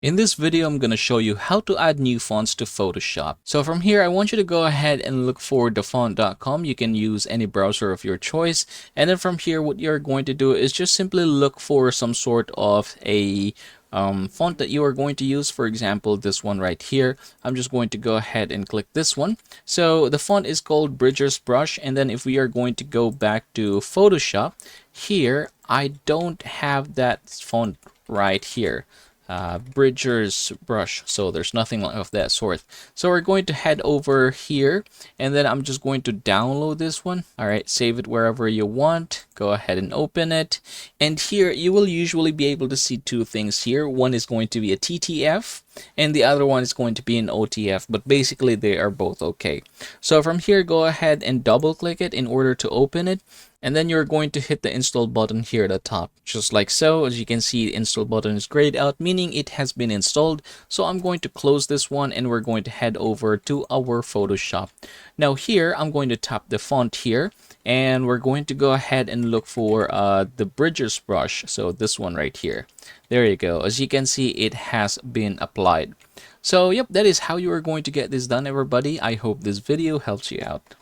In this video, I'm going to show you how to add new fonts to Photoshop. So from here, I want you to go ahead and look for dafont.com. You can use any browser of your choice. And then from here, what you're going to do is just simply look for some sort of a font that you are going to use. For example, this one right here. I'm just going to go ahead and click this one. So the font is called Bridger's Brush. And then if we are going to go back to Photoshop, here, I don't have that font right here. Bridger's Brush, so there's nothing of that sort. So we're going to head over here, and then I'm just going to download this one. All right, save it wherever you want. Go ahead and open it, and here you will usually be able to see two things here. One is going to be a TTF and the other one is going to be an OTF, but basically they are both okay. So from here, go ahead and double click it in order to open it. And then you're going to hit the install button here at the top, just like so. As you can see, the install button is grayed out, meaning it has been installed. So I'm going to close this one and we're going to head over to our Photoshop. Now here, I'm going to tap the font here and we're going to go ahead and look for the Bridger's Brush. So this one right here. There you go. As you can see, it has been applied. So yep, that is how you are going to get this done, everybody. I hope this video helps you out.